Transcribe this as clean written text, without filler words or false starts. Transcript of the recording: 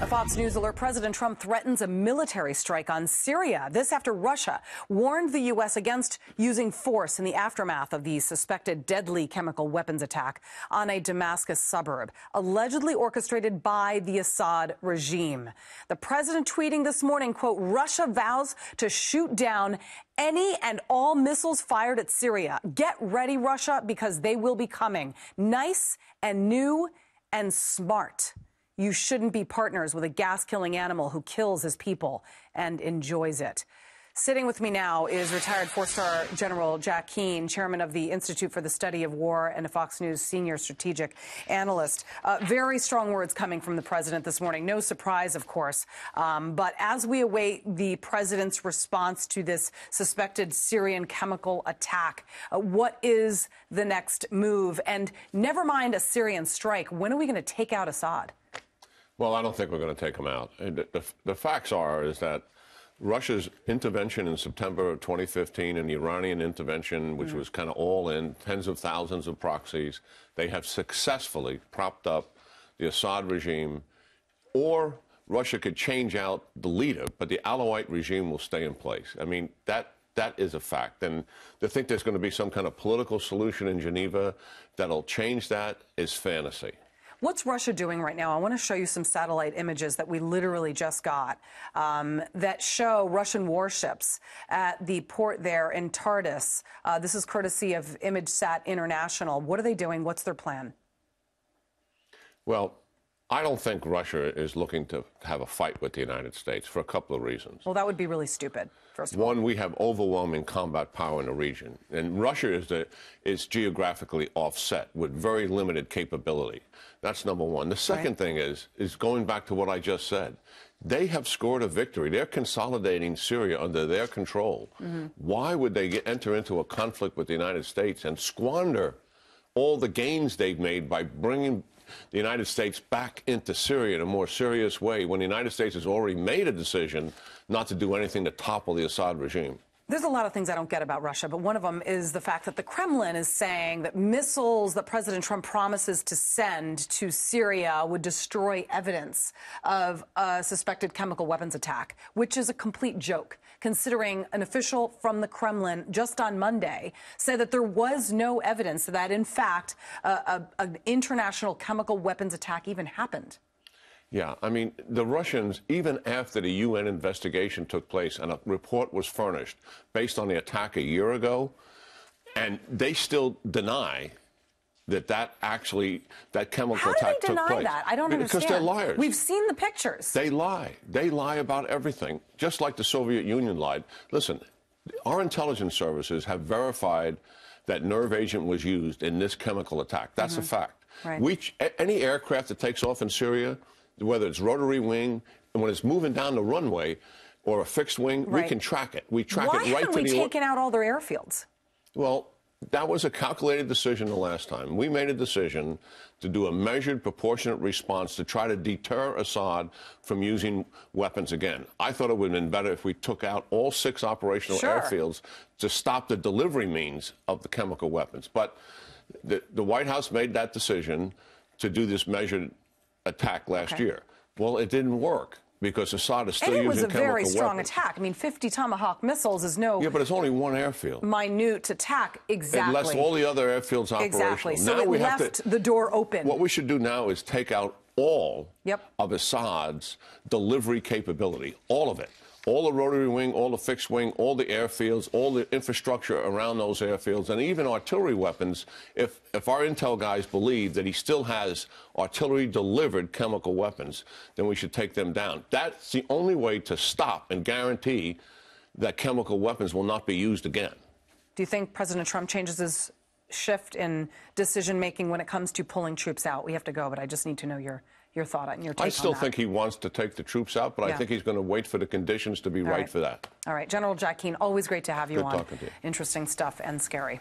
A Fox News alert: President Trump threatens a military strike on Syria. This after Russia warned the U.S. against using force in the aftermath of the suspected deadly chemical weapons attack on a Damascus suburb, allegedly orchestrated by the Assad regime. The president tweeting this morning, quote, "Russia vows to shoot down any and all missiles fired at Syria. Get ready, Russia, because they will be coming. Nice and new and smart. You shouldn't be partners with a gas-killing animal who kills his people and enjoys it." Sitting with me now is retired four-star General Jack Keane, chairman of the Institute for the Study of War and a Fox News senior strategic analyst. Very strong words coming from the president this morning. No surprise, of course. But as we await the president's response to this suspected Syrian chemical attack, what is the next move? And never mind a Syrian strike, when are we going to take out Assad? Well, I don't think we're going to take them out. The facts is that Russia's intervention in September of 2015 and the Iranian intervention, which was kind of all in, tens of thousands of proxies, they have successfully propped up the Assad regime. Or Russia could change out the leader, but the Alawite regime will stay in place. I mean, that is a fact. And to think there's going to be some kind of political solution in Geneva that'll change that is fantasy. What's Russia doing right now? I want to show you some satellite images that we literally just got that show Russian warships at the port there in Tartus. This is courtesy of ImageSat International. What are they doing? What's their plan? Well, I don't think Russia is looking to have a fight with the United States for a couple of reasons. Well, that would be really stupid, first of all. One, we have overwhelming combat power in the region. And Russia is geographically offset with very limited capability. That's number one. The second thing is going back to what I just said. They have scored a victory. They're consolidating Syria under their control. Why would they enter into a conflict with the United States and squander all the gains they've made by bringing the United States back into Syria in a more serious way when the United States has already made a decision not to do anything to topple the Assad regime? There's a lot of things I don't get about Russia, but one of them is the fact that the Kremlin is saying that missiles that President Trump promises to send to Syria would destroy evidence of a suspected chemical weapons attack, which is a complete joke, considering an official from the Kremlin just on Monday said that there was no evidence that, in fact, an international chemical weapons attack even happened. Yeah, I mean, the Russians, even after the UN investigation took place and a report was furnished based on the attack a year ago, and they still deny that chemical attack took place. How do they deny that? I don't understand. Because they're liars. We've seen the pictures. They lie. They lie about everything, just like the Soviet Union lied. Listen, our intelligence services have verified that nerve agent was used in this chemical attack. That's a fact. Right. Any aircraft that takes off in Syria, whether it's rotary wing, and when it's moving down the runway or a fixed wing, we can track it. We track it right to the... Why haven't we taken out all their airfields? Well, that was a calculated decision the last time. We made a decision to do a measured, proportionate response to try to deter Assad from using weapons again. I thought it would have been better if we took out all 6 operational airfields to stop the delivery means of the chemical weapons. But the White House made that decision to do this measured attack last year. Well, it didn't work because Assad is still using chemical weapons. And it was a very strong attack. I mean, 50 Tomahawk missiles is no... Yeah, but it's only one airfield. ...minute attack. Exactly. It left all the other airfields operational. Exactly. So now it left the door open. What we should do now is take out all of Assad's delivery capability, all of it. All the rotary wing, all the fixed wing, all the airfields, all the infrastructure around those airfields, and even artillery weapons. If our intel guys believe that he still has artillery-delivered chemical weapons, then we should take them down. That's the only way to stop and guarantee that chemical weapons will not be used again. Do you think President Trump changes his shift in decision-making when it comes to pulling troops out? We have to go, but I just need to know your thought and your take on that. I still think he wants to take the troops out, but I think he's going to wait for the conditions to be right for that. All right. General Jack Keane, always great to have you on. Good talking to you. Interesting stuff and scary.